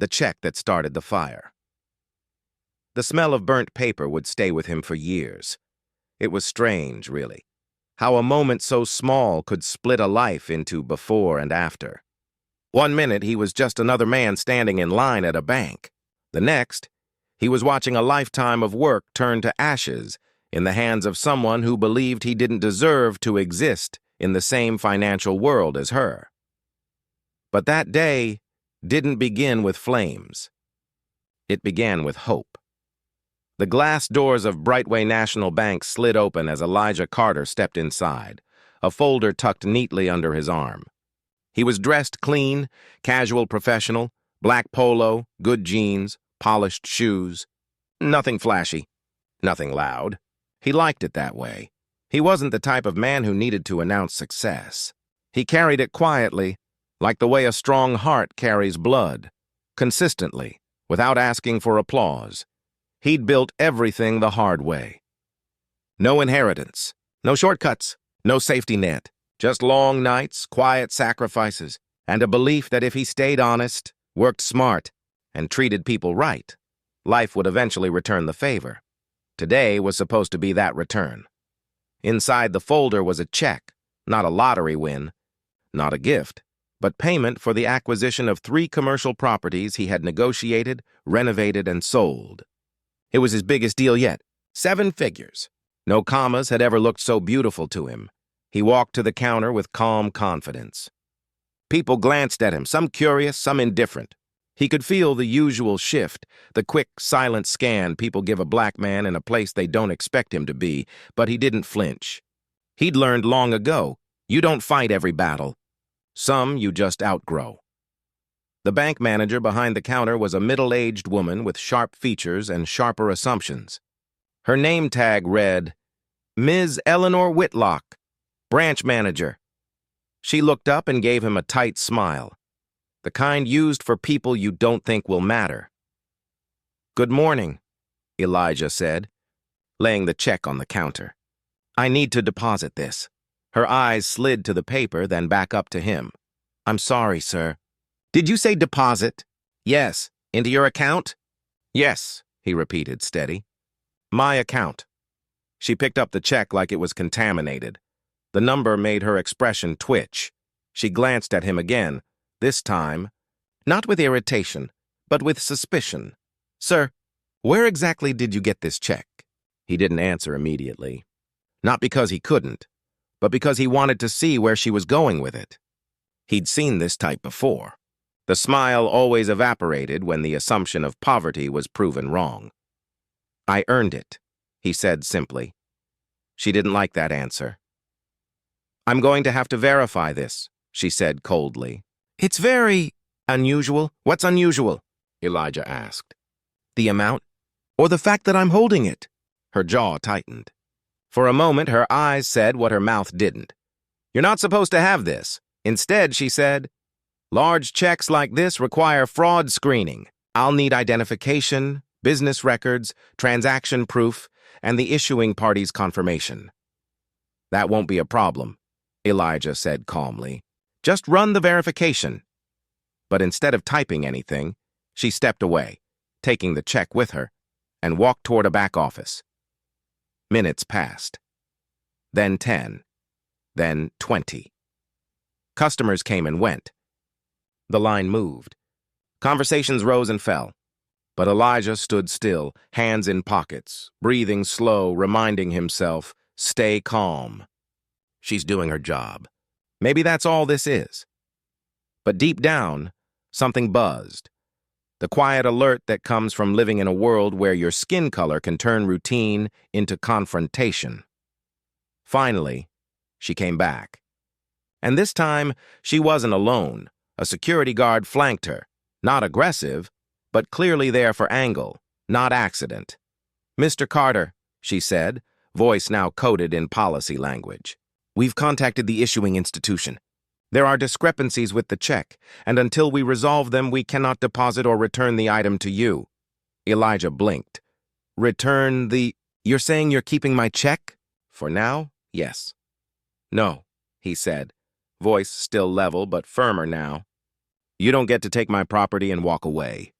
the check that started the fire. The smell of burnt paper would stay with him for years. It was strange, really, how a moment so small could split a life into before and after. One minute, he was just another man standing in line at a bank. The next, he was watching a lifetime of work turn to ashes in the hands of someone who believed he didn't deserve to exist in the same financial world as her. But that day didn't begin with flames. It began with hope. The glass doors of Brightway National Bank slid open as Elijah Carter stepped inside, a folder tucked neatly under his arm. He was dressed clean, casual professional, black polo, good jeans, polished shoes. Nothing flashy, nothing loud. He liked it that way. He wasn't the type of man who needed to announce success. He carried it quietly, like the way a strong heart carries blood, consistently, without asking for applause. He'd built everything the hard way. No inheritance, no shortcuts, no safety net, just long nights, quiet sacrifices, and a belief that if he stayed honest, worked smart, and treated people right, life would eventually return the favor. Today was supposed to be that return. Inside the folder was a check, not a lottery win, not a gift, but payment for the acquisition of 3 commercial properties he had negotiated, renovated, and sold. It was his biggest deal yet, 7 figures. No commas had ever looked so beautiful to him. He walked to the counter with calm confidence. People glanced at him, some curious, some indifferent. He could feel the usual shift, the quick, silent scan people give a black man in a place they don't expect him to be, but he didn't flinch. He'd learned long ago, you don't fight every battle. Some you just outgrow. The bank manager behind the counter was a middle-aged woman with sharp features and sharper assumptions. Her name tag read, Ms. Eleanor Whitlock, branch manager. She looked up and gave him a tight smile, the kind used for people you don't think will matter. Good morning, Elijah said, laying the check on the counter. I need to deposit this. Her eyes slid to the paper, then back up to him. I'm sorry, sir. Did you say deposit? Yes. Into your account? Yes, he repeated, steady. My account. She picked up the check like it was contaminated. The number made her expression twitch. She glanced at him again, this time, not with irritation, but with suspicion. Sir, where exactly did you get this check? He didn't answer immediately. Not because he couldn't, but because he wanted to see where she was going with it. He'd seen this type before. The smile always evaporated when the assumption of poverty was proven wrong. I earned it, he said simply. She didn't like that answer. I'm going to have to verify this, she said coldly. It's very unusual. What's unusual? Elijah asked. The amount, or the fact that I'm holding it? Her jaw tightened. For a moment, her eyes said what her mouth didn't. You're not supposed to have this. Instead, she said, large checks like this require fraud screening. I'll need identification, business records, transaction proof, and the issuing party's confirmation. That won't be a problem, Elijah said calmly. Just run the verification. But instead of typing anything, she stepped away, taking the check with her, and walked toward a back office. Minutes passed. Then 10. Then 20. Customers came and went. The line moved. Conversations rose and fell. But Elijah stood still, hands in pockets, breathing slow, reminding himself, stay calm. She's doing her job. Maybe that's all this is. But deep down, something buzzed. The quiet alert that comes from living in a world where your skin color can turn routine into confrontation. Finally, she came back. And this time, she wasn't alone. A security guard flanked her, not aggressive, but clearly there for angle, not accident. Mr. Carter, she said, voice now coded in policy language. We've contacted the issuing institution. There are discrepancies with the check, and until we resolve them, we cannot deposit or return the item to you. Elijah blinked. Return the... You're saying you're keeping my check? For now, yes. No, he said, voice still level but firmer now. You don't get to take my property and walk away.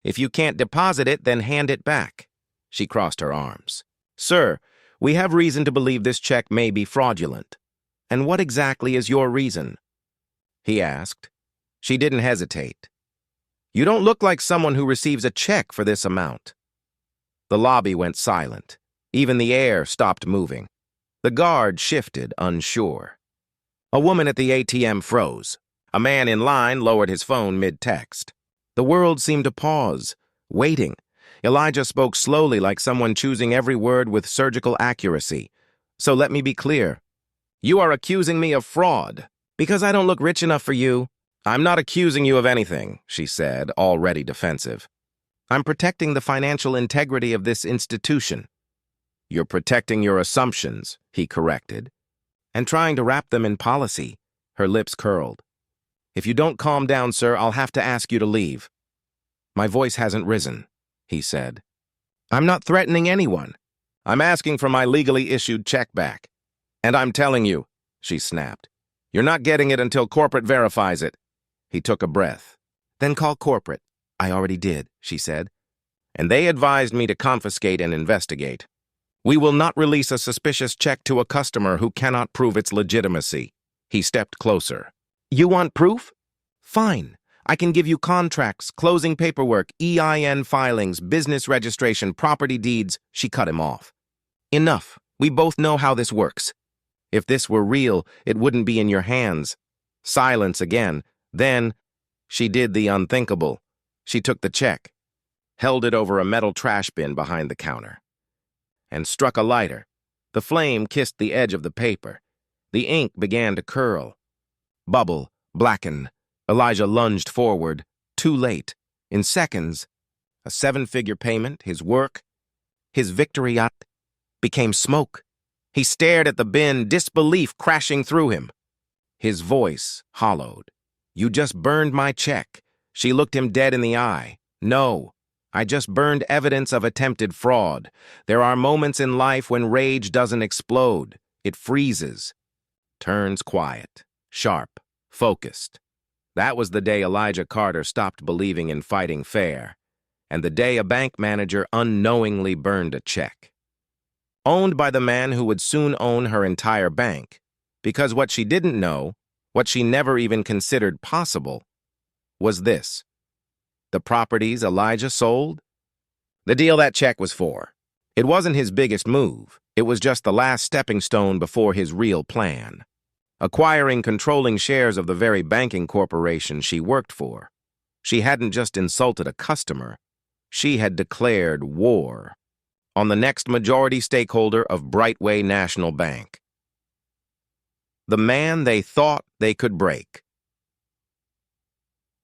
If you can't deposit it, then hand it back. She crossed her arms. Sir, we have reason to believe this check may be fraudulent. And what exactly is your reason? He asked. She didn't hesitate. You don't look like someone who receives a check for this amount. The lobby went silent. Even the air stopped moving. The guard shifted, unsure. A woman at the ATM froze. A man in line lowered his phone mid-text. The world seemed to pause, waiting. Elijah spoke slowly, like someone choosing every word with surgical accuracy. So let me be clear. You are accusing me of fraud because I don't look rich enough for you. I'm not accusing you of anything, she said, already defensive. I'm protecting the financial integrity of this institution. You're protecting your assumptions, he corrected, and trying to wrap them in policy. Her lips curled. If you don't calm down, sir, I'll have to ask you to leave. My voice hasn't risen, he said. I'm not threatening anyone. I'm asking for my legally issued check back. And I'm telling you, she snapped, you're not getting it until corporate verifies it. He took a breath. Then call corporate. I already did, she said. And they advised me to confiscate and investigate. We will not release a suspicious check to a customer who cannot prove its legitimacy. He stepped closer. You want proof? Fine. I can give you contracts, closing paperwork, EIN filings, business registration, property deeds. She cut him off. Enough. We both know how this works. If this were real, it wouldn't be in your hands. Silence again. Then, she did the unthinkable. She took the check, held it over a metal trash bin behind the counter, and struck a lighter. The flame kissed the edge of the paper. The ink began to curl. Bubble, blacken. Elijah lunged forward, too late. In seconds, a 7-figure payment, his work, his victory yacht, became smoke. He stared at the bin, disbelief crashing through him. His voice hollowed. You just burned my check. She looked him dead in the eye. No, I just burned evidence of attempted fraud. There are moments in life when rage doesn't explode. It freezes. Turns quiet, sharp, focused. That was the day Elijah Carter stopped believing in fighting fair, and the day a bank manager unknowingly burned a check. Owned by the man who would soon own her entire bank, because what she didn't know, what she never even considered possible, was this. The properties Elijah sold? The deal that check was for. It wasn't his biggest move. It was just the last stepping stone before his real plan. Acquiring controlling shares of the very banking corporation she worked for. She hadn't just insulted a customer. She had declared war on the next majority stakeholder of Brightway National Bank. The man they thought they could break.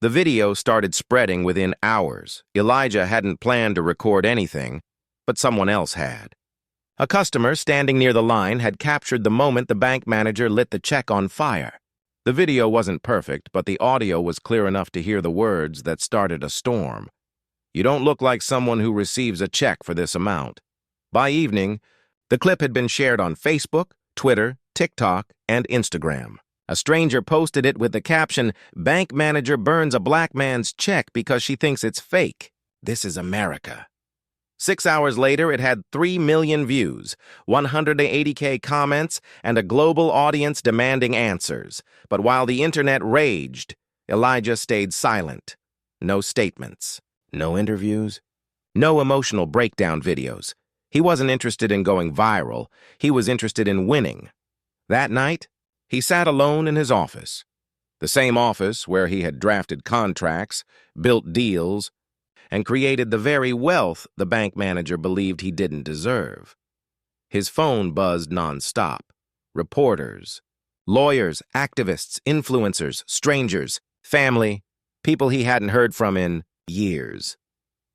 The video started spreading within hours. Elijah hadn't planned to record anything, but someone else had. A customer standing near the line had captured the moment the bank manager lit the check on fire. The video wasn't perfect, but the audio was clear enough to hear the words that started a storm. You don't look like someone who receives a check for this amount. By evening, the clip had been shared on Facebook, Twitter, TikTok, and Instagram. A stranger posted it with the caption, "Bank manager burns a black man's check because she thinks it's fake. This is America." 6 hours later, it had 3 million views, 180K comments, and a global audience demanding answers. But while the internet raged, Elijah stayed silent. No statements, no interviews, no emotional breakdown videos. He wasn't interested in going viral. He was interested in winning. That night, he sat alone in his office. The same office where he had drafted contracts, built deals, and created the very wealth the bank manager believed he didn't deserve. His phone buzzed nonstop. Reporters, lawyers, activists, influencers, strangers, family, people he hadn't heard from in years.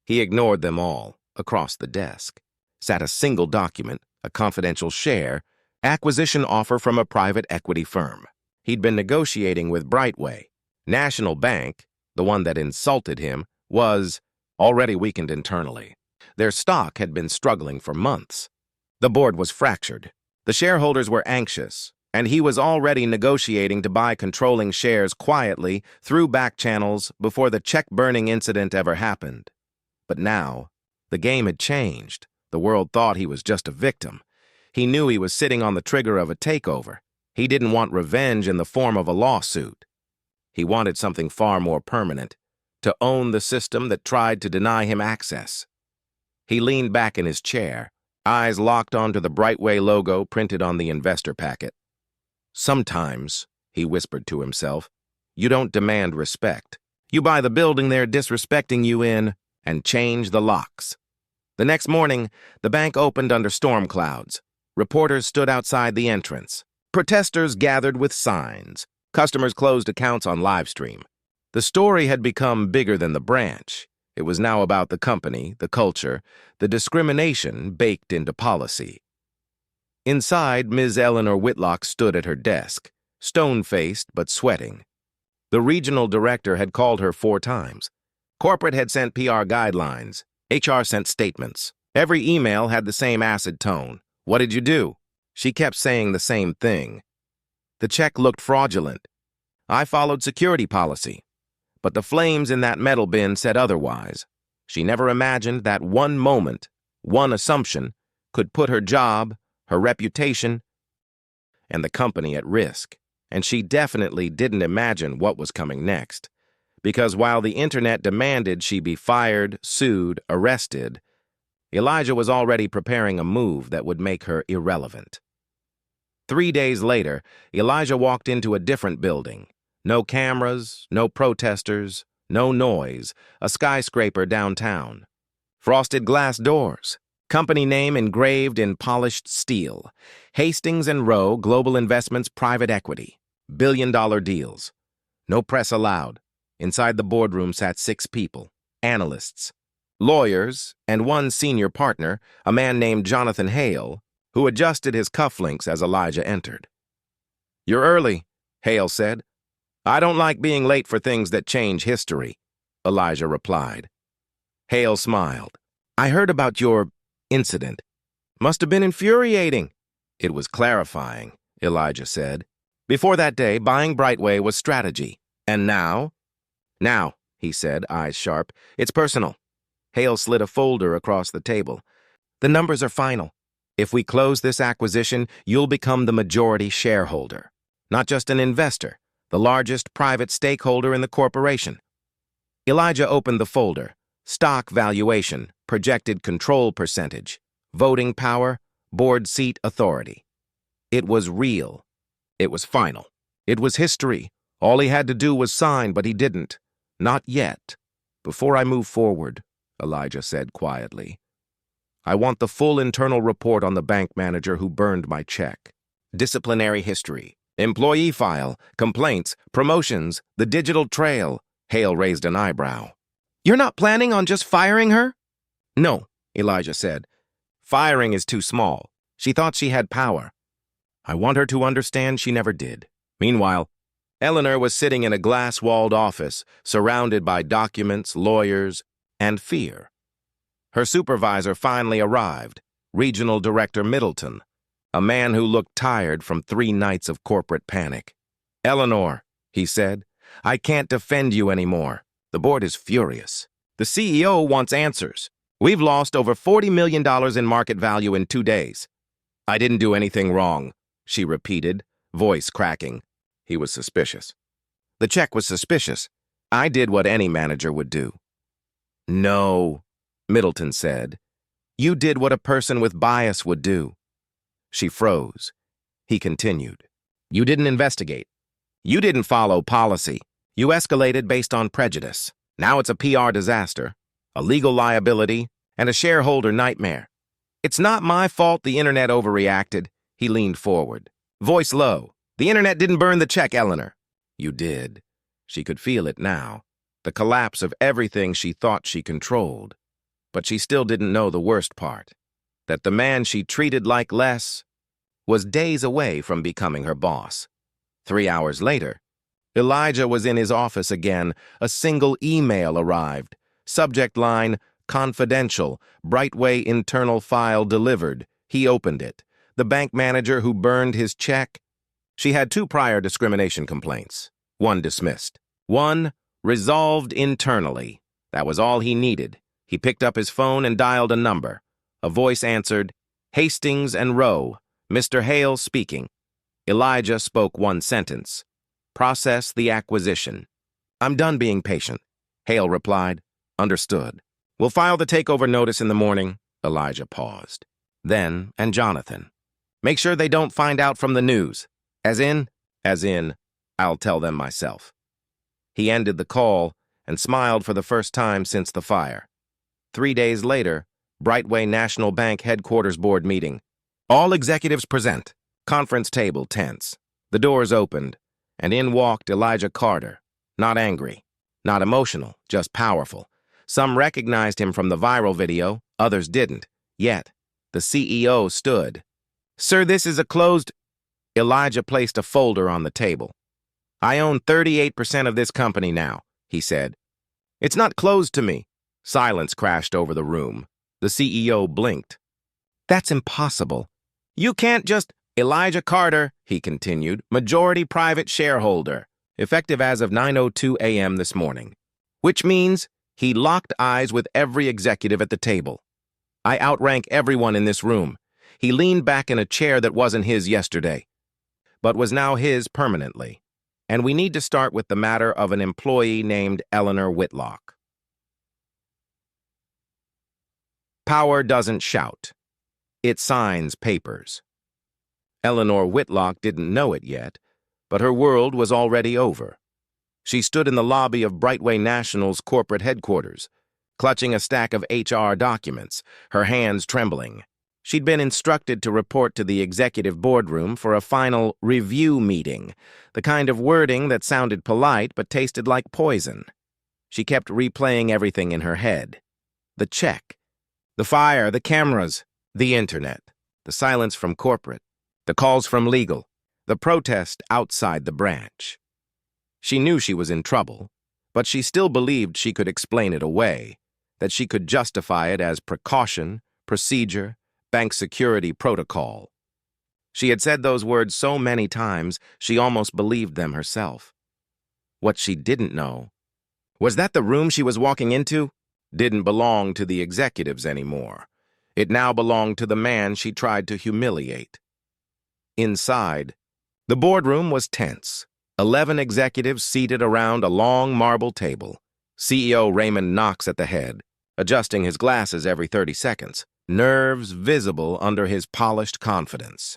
He ignored them all. Across the desk sat a single document, a confidential share, acquisition offer from a private equity firm. He'd been negotiating with Brightway. National Bank, the one that insulted him, was already weakened internally. Their stock had been struggling for months. The board was fractured. The shareholders were anxious. And he was already negotiating to buy controlling shares quietly through back channels before the check-burning incident ever happened. But now, the game had changed. The world thought he was just a victim. He knew he was sitting on the trigger of a takeover. He didn't want revenge in the form of a lawsuit. He wanted something far more permanent, to own the system that tried to deny him access. He leaned back in his chair, eyes locked onto the Brightway logo printed on the investor packet. Sometimes, he whispered to himself, you don't demand respect. You buy the building they're disrespecting you in and change the locks. The next morning, the bank opened under storm clouds. Reporters stood outside the entrance. Protesters gathered with signs. Customers closed accounts on livestream. The story had become bigger than the branch. It was now about the company, the culture, the discrimination baked into policy. Inside, Ms. Eleanor Whitlock stood at her desk, stone-faced but sweating. The regional director had called her 4 times. Corporate had sent PR guidelines. HR sent statements. Every email had the same acid tone. What did you do? She kept saying the same thing. The check looked fraudulent. I followed security policy. But the flames in that metal bin said otherwise. She never imagined that one moment, one assumption, could put her job, her reputation, and the company at risk. And she definitely didn't imagine what was coming next. Because while the internet demanded she be fired, sued, arrested, Elijah was already preparing a move that would make her irrelevant. 3 days later, Elijah walked into a different building. No cameras, no protesters, no noise, a skyscraper downtown. Frosted glass doors, company name engraved in polished steel. Hastings and Rowe Global Investments Private Equity. Billion-dollar deals. No press allowed. Inside the boardroom sat 6 people, analysts, lawyers, and one senior partner, a man named Jonathan Hale, who adjusted his cufflinks as Elijah entered. "You're early," Hale said. "I don't like being late for things that change history," Elijah replied. Hale smiled. "I heard about your incident. Must have been infuriating." "It was clarifying," Elijah said. "Before that day, buying Brightway was strategy. And now?" "Now," he said, eyes sharp, "it's personal." Hale slid a folder across the table. "The numbers are final. If we close this acquisition, you'll become the majority shareholder. Not just an investor, the largest private stakeholder in the corporation." Elijah opened the folder. Stock valuation, projected control percentage, voting power, board seat authority. It was real. It was final. It was history. All he had to do was sign, but he didn't. Not yet. "Before I move forward," Elijah said quietly, "I want the full internal report on the bank manager who burned my check. Disciplinary history, employee file, complaints, promotions, the digital trail." Hale raised an eyebrow. "You're not planning on just firing her?" "No," Elijah said. "Firing is too small. She thought she had power. I want her to understand she never did." Meanwhile, Eleanor was sitting in a glass-walled office, surrounded by documents, lawyers, and fear. Her supervisor finally arrived, Regional Director Middleton, a man who looked tired from 3 nights of corporate panic. "Eleanor," he said, "I can't defend you anymore. The board is furious. The CEO wants answers. We've lost over $40 million in market value in 2 days." "I didn't do anything wrong," she repeated, voice cracking. He was suspicious. "The check was suspicious. I did what any manager would do." "No," Middleton said. "You did what a person with bias would do." She froze. He continued. "You didn't investigate. You didn't follow policy. You escalated based on prejudice. Now it's a PR disaster, a legal liability, and a shareholder nightmare. It's not my fault the internet overreacted." He leaned forward, voice low. "The internet didn't burn the check, Eleanor." "You did." She could feel it now, the collapse of everything she thought she controlled. But she still didn't know the worst part, that the man she treated like less was days away from becoming her boss. 3 hours later, Elijah was in his office again. A single email arrived. Subject line, "Confidential, Brightway internal file delivered." He opened it. The bank manager who burned his check She had 2 prior discrimination complaints. 1 dismissed. 1 resolved internally. That was all he needed. He picked up his phone and dialed a number. A voice answered, "Hastings and Rowe, Mr. Hale speaking." Elijah spoke 1 sentence. "Process the acquisition." "I'm done being patient," Hale replied. "Understood. We'll file the takeover notice in the morning." Elijah paused. Then, "And Jonathan. Make sure they don't find out from the news." As in, "I'll tell them myself." He ended the call and smiled for the first time since the fire. 3 days later, Brightway National Bank headquarters board meeting. All executives present. Conference table tense. The doors opened, and in walked Elijah Carter. Not angry, not emotional, just powerful. Some recognized him from the viral video, others didn't. Yet, the CEO stood. "Sir, this is a closed—" Elijah placed a folder on the table. "I own 38% of this company now," he said. "It's not closed to me." Silence crashed over the room. The CEO blinked. "That's impossible. You can't just—" "Elijah Carter," he continued, "majority private shareholder, effective as of 9:02 a.m. this morning." Which means he locked eyes with every executive at the table. "I outrank everyone in this room." He leaned back in a chair that wasn't his yesterday, but was now his permanently. "And we need to start with the matter of an employee named Eleanor Whitlock." Power doesn't shout. It signs papers. Eleanor Whitlock didn't know it yet, but her world was already over. She stood in the lobby of Brightway National's corporate headquarters, clutching a stack of HR documents, her hands trembling. She'd been instructed to report to the executive boardroom for a final review meeting, the kind of wording that sounded polite but tasted like poison. She kept replaying everything in her head. The check, the fire, the cameras, the internet, the silence from corporate, the calls from legal, the protest outside the branch. She knew she was in trouble, but she still believed she could explain it away, that she could justify it as precaution, procedure, bank security protocol. She had said those words so many times, she almost believed them herself. What she didn't know was that the room she was walking into didn't belong to the executives anymore. It now belonged to the man she tried to humiliate. Inside, the boardroom was tense. 11 executives seated around a long marble table. CEO Raymond Knox at the head, adjusting his glasses every 30 seconds, nerves visible under his polished confidence.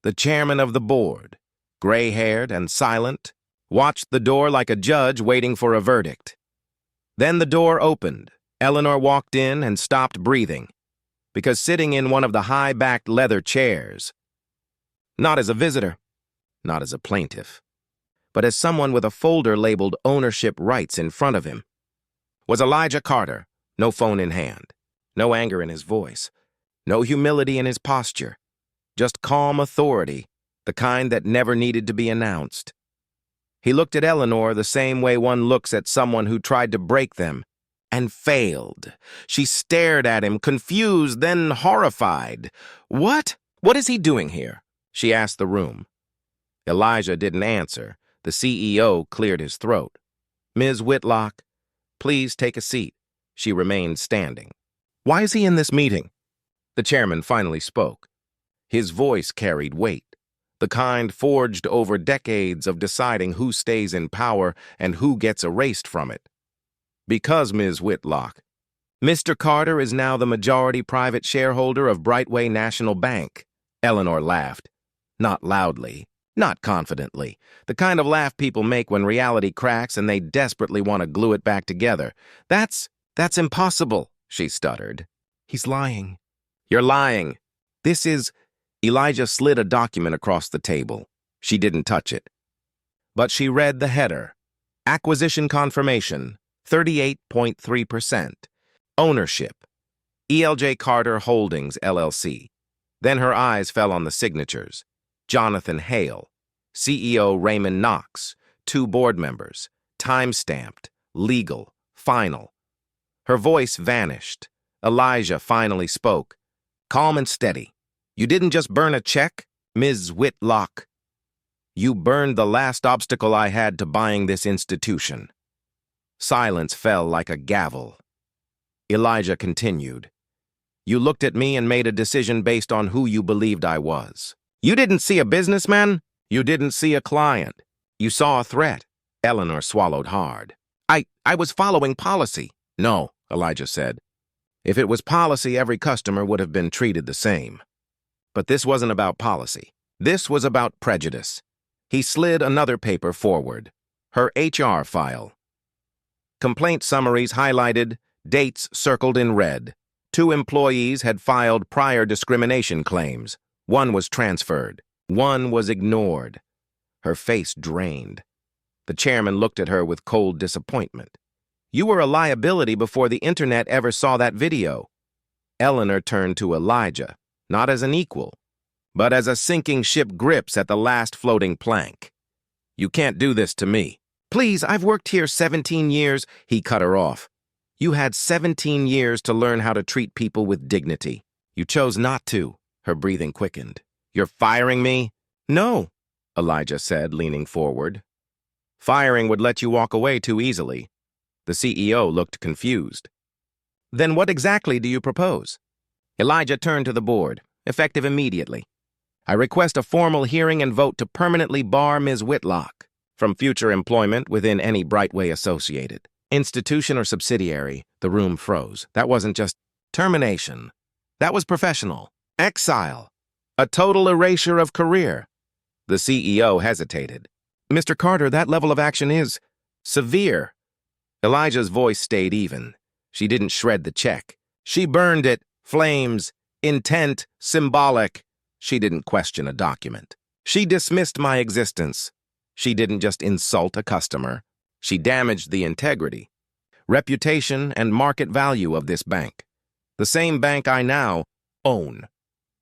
The chairman of the board, gray-haired and silent, watched the door like a judge waiting for a verdict. Then the door opened. Eleanor walked in and stopped breathing, because sitting in one of the high-backed leather chairs, not as a visitor, not as a plaintiff, but as someone with a folder labeled ownership rights in front of him, was Elijah Carter, no phone in hand, no anger in his voice, no humility in his posture, just calm authority, the kind that never needed to be announced. He looked at Eleanor the same way one looks at someone who tried to break them and failed. She stared at him, confused, then horrified. "What? What is he doing here?" she asked the room. Elijah didn't answer. The CEO cleared his throat. "Ms. Whitlock, please take a seat." She remained standing. "Why is he in this meeting?" The chairman finally spoke. His voice carried weight, the kind forged over decades of deciding who stays in power and who gets erased from it. "Because, Ms. Whitlock, Mr. Carter is now the majority private shareholder of Brightway National Bank." Eleanor laughed. Not loudly, not confidently, the kind of laugh people make when reality cracks and they desperately want to glue it back together. That's impossible," she stuttered. "He's lying." "You're lying. This is—" Elijah slid a document across the table. She didn't touch it. But she read the header. Acquisition confirmation, 38.3%. Ownership, ELJ Carter Holdings, LLC. Then her eyes fell on the signatures. Jonathan Hale, CEO Raymond Knox, 2 board members, time-stamped, legal, final. Her voice vanished. Elijah finally spoke. "Calm and steady. You didn't just burn a check, Ms. Whitlock." You burned the last obstacle I had to buying this institution. Silence fell like a gavel. Elijah continued. You looked at me and made a decision based on who you believed I was. You didn't see a businessman. You didn't see a client. You saw a threat. Eleanor swallowed hard. I was following policy. No, Elijah said. If it was policy, every customer would have been treated the same. But this wasn't about policy. This was about prejudice. He slid another paper forward. Her HR file. Complaint summaries highlighted, dates circled in red. 2 employees had filed prior discrimination claims. 1 was transferred. 1 was ignored. Her face drained. The chairman looked at her with cold disappointment. You were a liability before the internet ever saw that video. Eleanor turned to Elijah, not as an equal, but as a sinking ship grips at the last floating plank. You can't do this to me. Please, I've worked here 17 years, he cut her off. You had 17 years to learn how to treat people with dignity. You chose not to. Her breathing quickened. You're firing me? No, Elijah said, leaning forward. Firing would let you walk away too easily. The CEO looked confused. Then what exactly do you propose? Elijah turned to the board, effective immediately. I request a formal hearing and vote to permanently bar Ms. Whitlock from future employment within any Brightway associated institution or subsidiary. The room froze. That wasn't just termination. That was professional. Exile. A total erasure of career. The CEO hesitated. Mr. Carter, that level of action is severe. Elijah's voice stayed even. She didn't shred the check. She burned it. Flames. Intent. Symbolic. She didn't question a document. She dismissed my existence. She didn't just insult a customer. She damaged the integrity, reputation, and market value of this bank. The same bank I now own.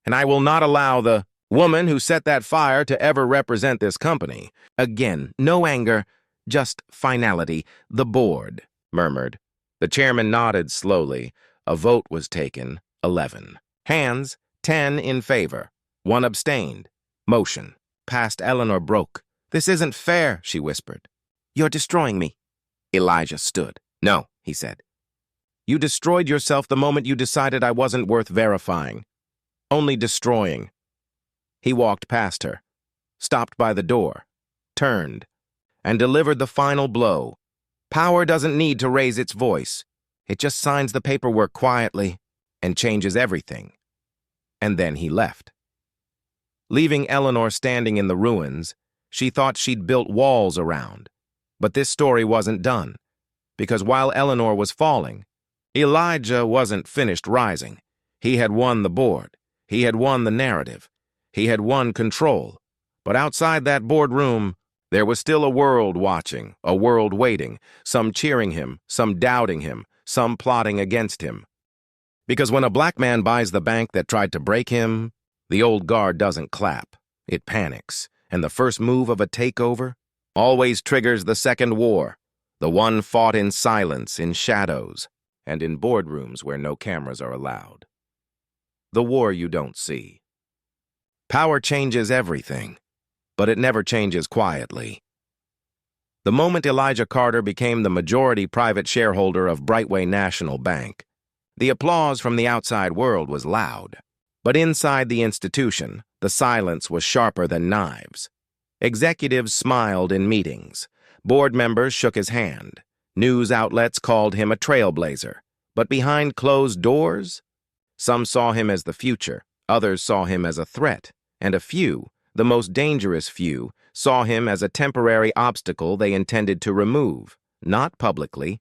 And I will not allow the woman who set that fire to ever represent this company. Again, no anger, just finality. The board murmured. The chairman nodded slowly. A vote was taken, 11. Hands, 10 in favor. 1 abstained. Motion. Past Eleanor broke. This isn't fair, she whispered. You're destroying me. Elijah stood. No, he said. You destroyed yourself the moment you decided I wasn't worth verifying. Only destroying. He walked past her, stopped by the door, turned, and delivered the final blow. Power doesn't need to raise its voice. It just signs the paperwork quietly and changes everything. And then he left. Leaving Eleanor standing in the ruins, she thought she'd built walls around. But this story wasn't done, because while Eleanor was falling, Elijah wasn't finished rising. He had won the board. He had won the narrative. He had won control. But outside that boardroom, there was still a world watching, a world waiting, some cheering him, some doubting him, some plotting against him. Because when a black man buys the bank that tried to break him, the old guard doesn't clap. It panics. And the first move of a takeover always triggers the second war, the one fought in silence, in shadows, and in boardrooms where no cameras are allowed. The war you don't see. Power changes everything, but it never changes quietly. The moment Elijah Carter became the majority private shareholder of Brightway National Bank, the applause from the outside world was loud. But inside the institution, the silence was sharper than knives. Executives smiled in meetings. Board members shook his hand. News outlets called him a trailblazer. But behind closed doors, some saw him as the future, others saw him as a threat, and a few, the most dangerous few, saw him as a temporary obstacle they intended to remove, not publicly,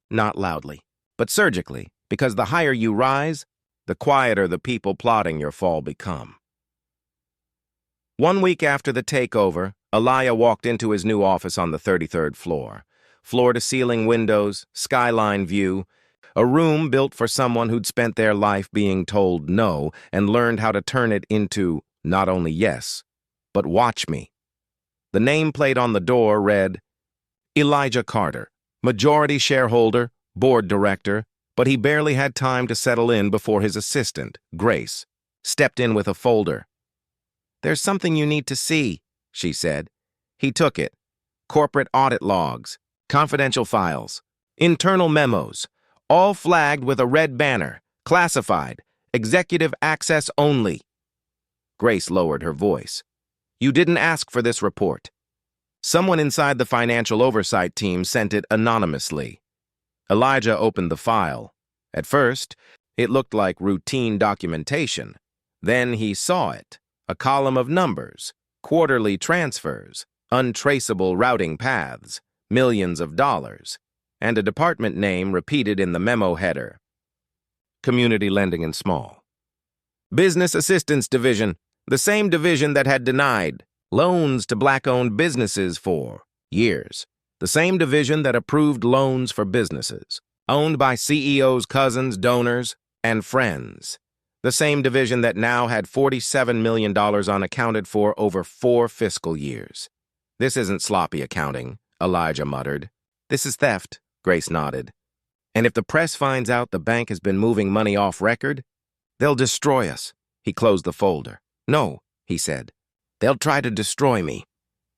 not loudly, but surgically, because the higher you rise, the quieter the people plotting your fall become. 1 week after the takeover, Elijah walked into his new office on the 33rd floor. Floor-to-ceiling windows, skyline view, a room built for someone who'd spent their life being told no and learned how to turn it into not only yes, but watch me. The nameplate on the door read, Elijah Carter, majority shareholder, board director, but he barely had time to settle in before his assistant, Grace, stepped in with a folder. There's something you need to see, she said. He took it. Corporate audit logs, confidential files, internal memos, all flagged with a red banner, classified, executive access only. Grace lowered her voice. You didn't ask for this report. Someone inside the financial oversight team sent it anonymously. Elijah opened the file. At first, it looked like routine documentation. Then he saw it, a column of numbers, quarterly transfers, untraceable routing paths, millions of dollars, and a department name repeated in the memo header. Community Lending and Small. Business Assistance Division, the same division that had denied loans to black-owned businesses for years. The same division that approved loans for businesses, owned by CEOs' cousins, donors, and friends. The same division that now had $47 million unaccounted for over 4 fiscal years. This isn't sloppy accounting, Elijah muttered. This is theft, Grace nodded. And if the press finds out the bank has been moving money off record, they'll destroy us. He closed the folder. No, he said. They'll try to destroy me.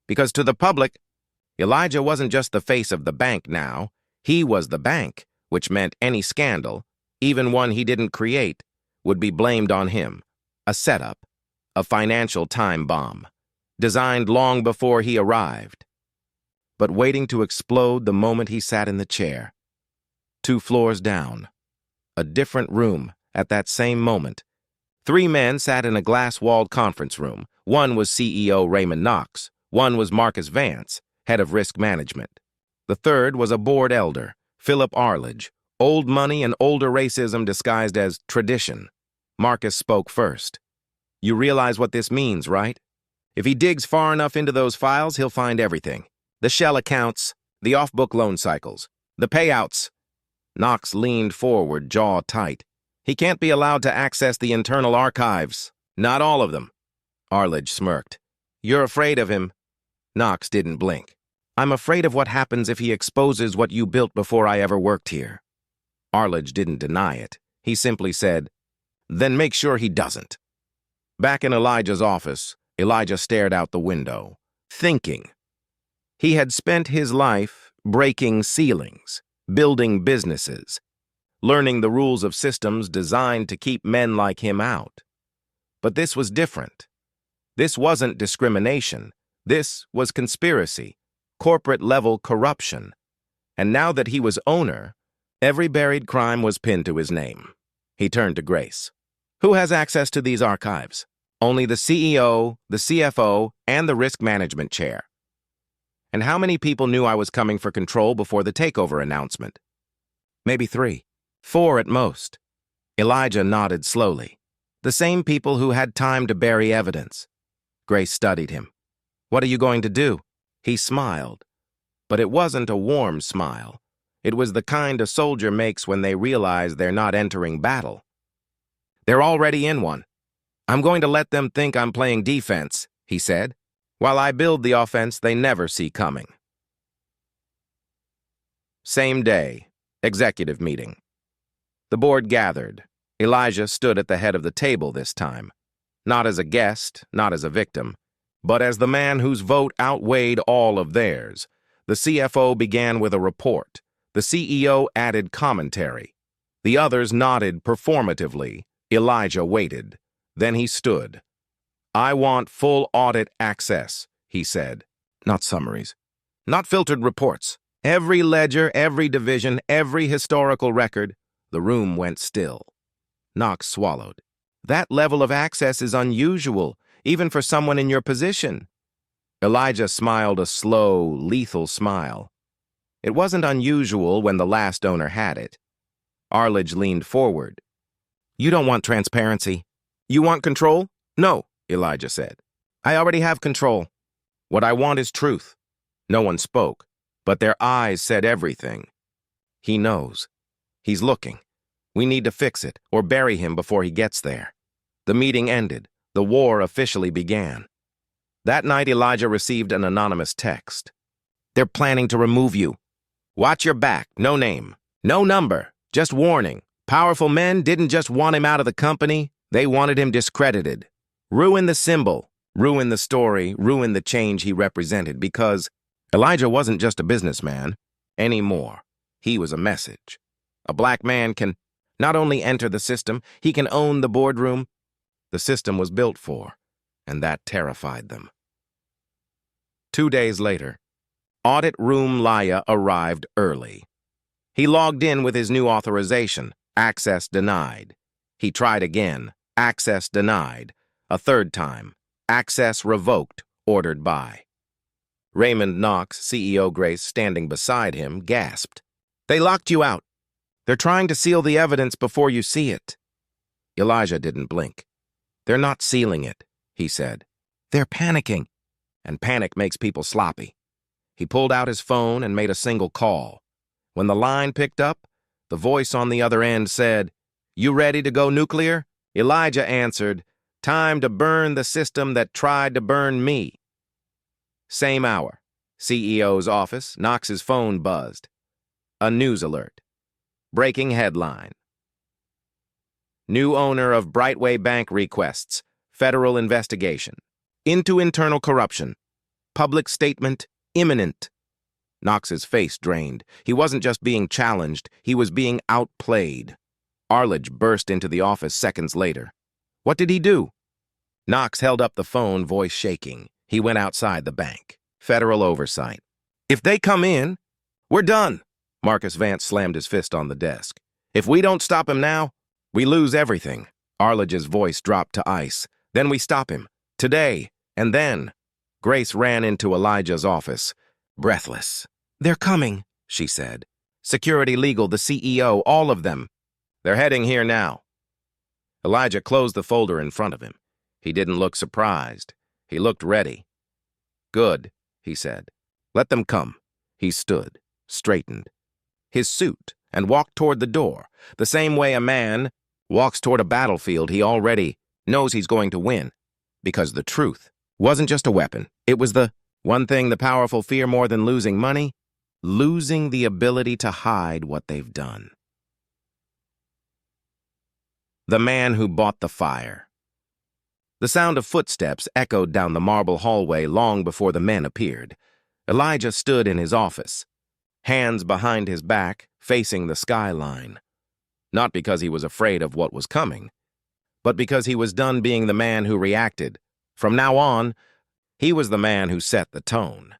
Because to the public, Elijah wasn't just the face of the bank now. He was the bank, which meant any scandal, even one he didn't create, would be blamed on him. A setup, a financial time bomb, designed long before he arrived, but waiting to explode the moment he sat in the chair. 2 floors down, a different room at that same moment. 3 men sat in a glass-walled conference room. One was CEO Raymond Knox. One was Marcus Vance, head of risk management. The third was a board elder, Philip Arledge, old money and older racism disguised as tradition. Marcus spoke first. You realize what this means, right? If he digs far enough into those files, he'll find everything. The shell accounts, the off-book loan cycles, the payouts. Knox leaned forward, jaw tight. He can't be allowed to access the internal archives. Not all of them. Arledge smirked. You're afraid of him. Knox didn't blink. I'm afraid of what happens if he exposes what you built before I ever worked here. Arledge didn't deny it. He simply said, then make sure he doesn't. Back in Elijah's office, Elijah stared out the window, thinking. He had spent his life breaking ceilings, building businesses, learning the rules of systems designed to keep men like him out. But this was different. This wasn't discrimination. This was conspiracy, corporate-level corruption. And now that he was owner, every buried crime was pinned to his name. He turned to Grace. Who has access to these archives? Only the CEO, the CFO, and the risk management chair. And how many people knew I was coming for control before the takeover announcement? Maybe 3, 4 at most. Elijah nodded slowly. The same people who had time to bury evidence. Grace studied him. What are you going to do? He smiled. But it wasn't a warm smile. It was the kind a soldier makes when they realize they're not entering battle. They're already in one. I'm going to let them think I'm playing defense, he said, while I build the offense they never see coming. Same day, executive meeting. The board gathered. Elijah stood at the head of the table this time. Not as a guest, not as a victim, but as the man whose vote outweighed all of theirs. The CFO began with a report. The CEO added commentary. The others nodded performatively. Elijah waited. Then he stood. I want full audit access, he said. Not summaries. Not filtered reports. Every ledger, every division, every historical record. The room went still. Knox swallowed. That level of access is unusual, even for someone in your position. Elijah smiled a slow, lethal smile. It wasn't unusual when the last owner had it. Arledge leaned forward. You don't want transparency. You want control? No, Elijah said. I already have control. What I want is truth. No one spoke, but their eyes said everything. He knows. He's looking. We need to fix it or bury him before he gets there. The meeting ended. The war officially began. That night, Elijah received an anonymous text. They're planning to remove you. Watch your back. No name. No number. Just warning. Powerful men didn't just want him out of the company. They wanted him discredited. Ruin the symbol. ruin the story, ruin the change he represented, because Elijah wasn't just a businessman anymore. He was a message. A black man can not only enter the system, he can own the boardroom the system was built for, and that terrified them. 2 days later, Audit Room Laya arrived early. He logged in with his new authorization, access denied. He tried again, access denied. A third time, access revoked, ordered by. Raymond Knox, CEO Grace, standing beside him, gasped. "They locked you out. They're trying to seal the evidence before you see it." Elijah didn't blink. "They're not sealing it," he said. "They're panicking, and panic makes people sloppy." He pulled out his phone and made a single call. When the line picked up, the voice on the other end said, "You ready to go nuclear?" Elijah answered, "Time to burn the system that tried to burn me." Same hour, CEO's office, Knox's phone buzzed. A news alert. Breaking headline. New owner of Brightway Bank requests federal investigation into internal corruption. Public statement imminent. Knox's face drained. He wasn't just being challenged, he was being outplayed. Arledge burst into the office seconds later. What did he do? Knox held up the phone, voice shaking. He went outside the bank. Federal oversight. "If they come in, we're done." Marcus Vance slammed his fist on the desk. "If we don't stop him now, we lose everything." Arledge's voice dropped to ice. "Then we stop him. Today. And then." Grace ran into Elijah's office, breathless. "They're coming," she said. "Security, legal, the CEO, all of them. They're heading here now." Elijah closed the folder in front of him. He didn't look surprised. He looked ready. "Good," he said. "Let them come." He stood, straightened his suit, and walked toward the door, the same way a man walks toward a battlefield he already knows he's going to win. Because the truth wasn't just a weapon. It was the one thing the powerful fear more than losing money, losing the ability to hide what they've done. The man who bought the fire. The sound of footsteps echoed down the marble hallway long before the men appeared. Elijah stood in his office, hands behind his back, facing the skyline. Not because he was afraid of what was coming, but because he was done being the man who reacted. From now on, he was the man who set the tone.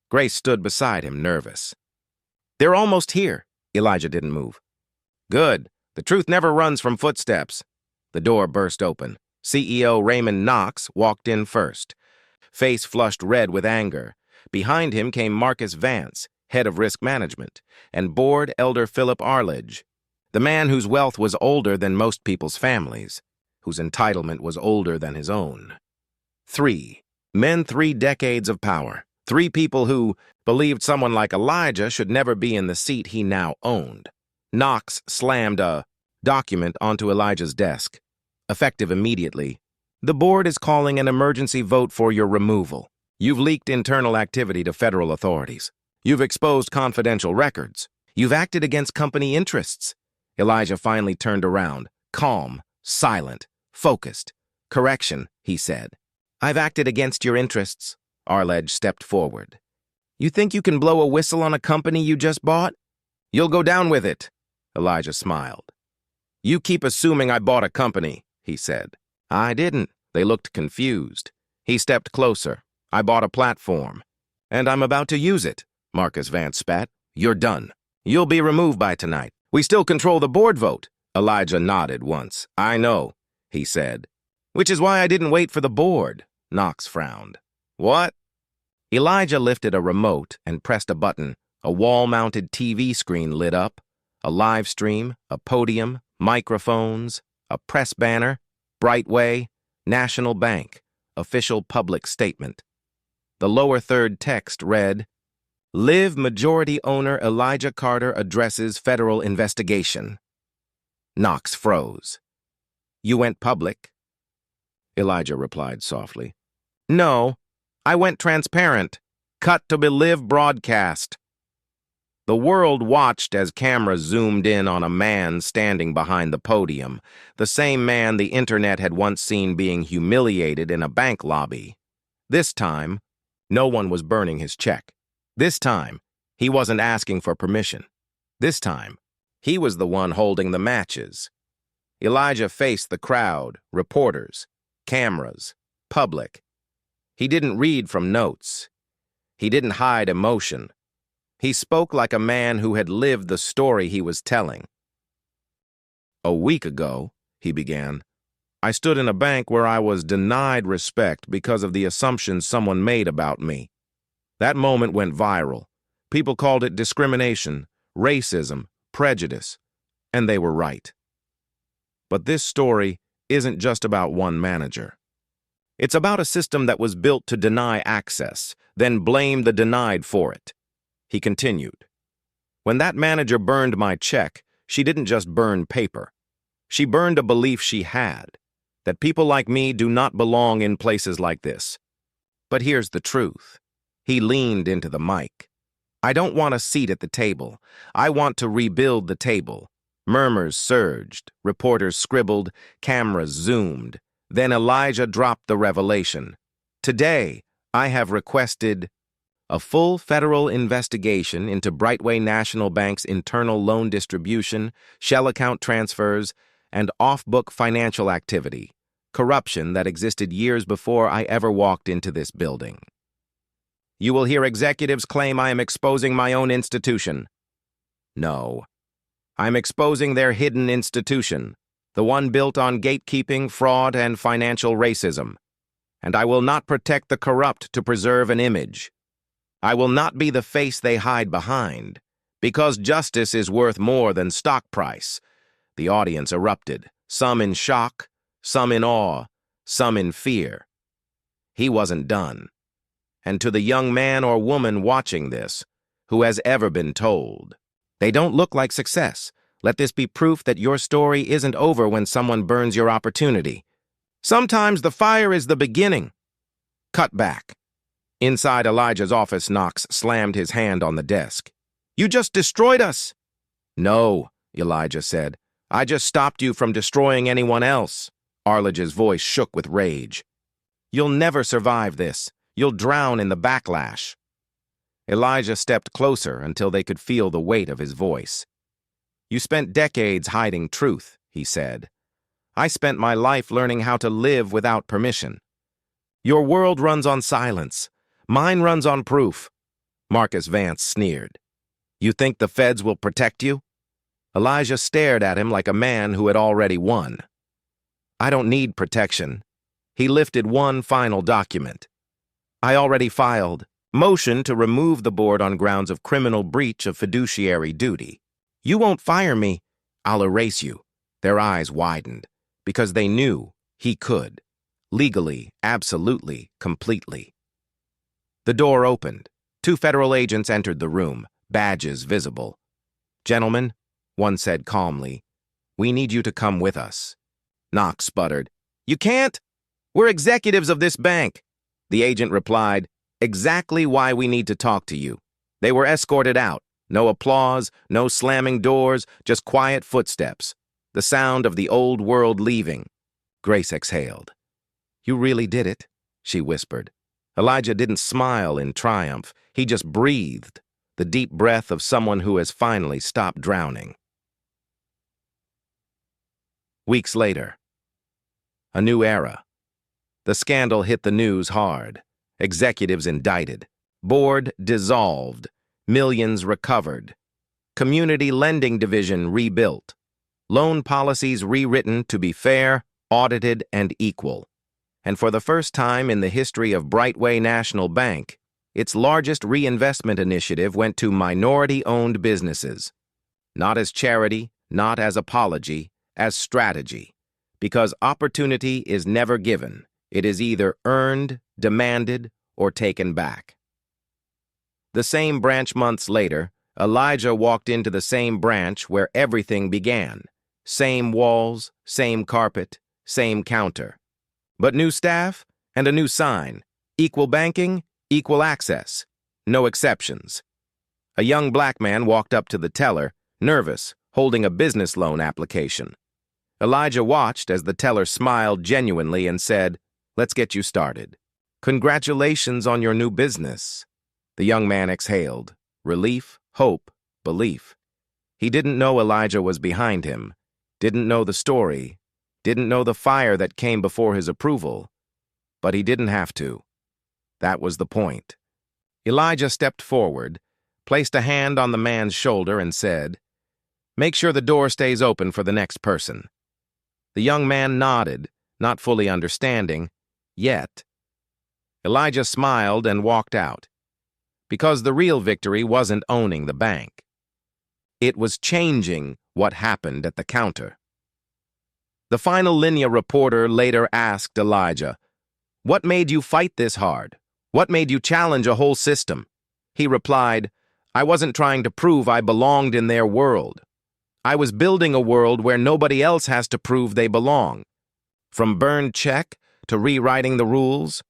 Grace stood beside him, nervous. "They're almost here." Elijah didn't move. "Good. The truth never runs from footsteps." The door burst open. CEO Raymond Knox walked in first, face flushed red with anger. Behind him came Marcus Vance, head of risk management, and board elder Philip Arledge, the man whose wealth was older than most people's families, whose entitlement was older than his own. 3 men, 3 decades of power. 3 people who believed someone like Elijah should never be in the seat he now owned. Knox slammed a document onto Elijah's desk. Effective immediately. "The board is calling an emergency vote for your removal. You've leaked internal activity to federal authorities. You've exposed confidential records. You've acted against company interests." Elijah finally turned around, calm, silent, focused. "Correction," he said. "I've acted against your interests." Arledge stepped forward. "You think you can blow a whistle on a company you just bought? You'll go down with it." Elijah smiled. "You keep assuming I bought a company," he said. "I didn't." They looked confused. He stepped closer. "I bought a platform, and I'm about to use it." Marcus Vance spat. "You're done. You'll be removed by tonight. We still control the board vote." Elijah nodded once. "I know," he said. "Which is why I didn't wait for the board." Knox frowned. "What?" Elijah lifted a remote and pressed a button. A wall-mounted TV screen lit up. A live stream, a podium, microphones, a press banner, Brightway, National Bank, official public statement. The lower third text read, "Live majority owner Elijah Carter addresses federal investigation." Knox froze. "You went public?" Elijah replied softly. "No, I went transparent. Cut to be live broadcast." The world watched as cameras zoomed in on a man standing behind the podium, the same man the internet had once seen being humiliated in a bank lobby. This time, no one was burning his check. This time, he wasn't asking for permission. This time, he was the one holding the matches. Elijah faced the crowd, reporters, cameras, public. He didn't read from notes. He didn't hide emotion. He spoke like a man who had lived the story he was telling. "A week ago," he began, "I stood in a bank where I was denied respect because of the assumptions someone made about me. That moment went viral. People called it discrimination, racism, prejudice, and they were right. But this story isn't just about one manager. It's about a system that was built to deny access, then blame the denied for it." He continued, "When that manager burned my check, she didn't just burn paper. She burned a belief she had, that people like me do not belong in places like this. But here's the truth." He leaned into the mic. "I don't want a seat at the table. I want to rebuild the table." Murmurs surged, reporters scribbled, cameras zoomed. Then Elijah dropped the revelation. "Today, I have requested a full federal investigation into Brightway National Bank's internal loan distribution, shell account transfers, and off-book financial activity, corruption that existed years before I ever walked into this building. You will hear executives claim I am exposing my own institution. No. I'm exposing their hidden institution, the one built on gatekeeping, fraud, and financial racism. And I will not protect the corrupt to preserve an image. I will not be the face they hide behind, because justice is worth more than stock price." The audience erupted, some in shock, some in awe, some in fear. He wasn't done. And to the young man or woman watching this, who has ever been told, "They don't look like success. Let this be proof that your story isn't over when someone burns your opportunity. Sometimes the fire is the beginning." Cut back. Inside Elijah's office, Knox slammed his hand on the desk. "You just destroyed us." "No," Elijah said. "I just stopped you from destroying anyone else." Arledge's voice shook with rage. "You'll never survive this. You'll drown in the backlash." Elijah stepped closer until they could feel the weight of his voice. "You spent decades hiding truth," he said. "I spent my life learning how to live without permission. Your world runs on silence. Mine runs on proof." Marcus Vance sneered. "You think the feds will protect you?" Elijah stared at him like a man who had already won. "I don't need protection." He lifted one final document. "I already filed motion to remove the board on grounds of criminal breach of fiduciary duty. You won't fire me. I'll erase you." Their eyes widened, because they knew he could. Legally, absolutely, completely. The door opened. 2 federal agents entered the room, badges visible. "Gentlemen," one said calmly, "we need you to come with us." Knox sputtered, "You can't. We're executives of this bank." The agent replied, "Exactly why we need to talk to you." They were escorted out. No applause, no slamming doors, just quiet footsteps. The sound of the old world leaving. Grace exhaled. "You really did it," she whispered. Elijah didn't smile in triumph. He just breathed, the deep breath of someone who has finally stopped drowning. Weeks later. A new era. The scandal hit the news hard. Executives indicted. Board dissolved. Millions recovered. Community lending division rebuilt. Loan policies rewritten to be fair, audited, and equal. And for the first time in the history of Brightway National Bank, its largest reinvestment initiative went to minority-owned businesses. Not as charity, not as apology, as strategy. Because opportunity is never given. It is either earned, demanded, or taken back. The same branch months later, Elijah walked into the same branch where everything began. Same walls, same carpet, same counter. But new staff and a new sign. Equal banking, equal access. No exceptions. A young black man walked up to the teller, nervous, holding a business loan application. Elijah watched as the teller smiled genuinely and said, "Let's get you started. Congratulations on your new business." The young man exhaled. Relief, hope, belief. He didn't know Elijah was behind him, didn't know the story, didn't know the fire that came before his approval. But he didn't have to. That was the point. Elijah stepped forward, placed a hand on the man's shoulder and said, "Make sure the door stays open for the next person." The young man nodded, not fully understanding, yet. Elijah smiled and walked out. Because the real victory wasn't owning the bank. It was changing what happened at the counter. The final linea reporter later asked Elijah, "What made you fight this hard? What made you challenge a whole system?" He replied, "I wasn't trying to prove I belonged in their world. I was building a world where nobody else has to prove they belong. From burned check to rewriting the rules,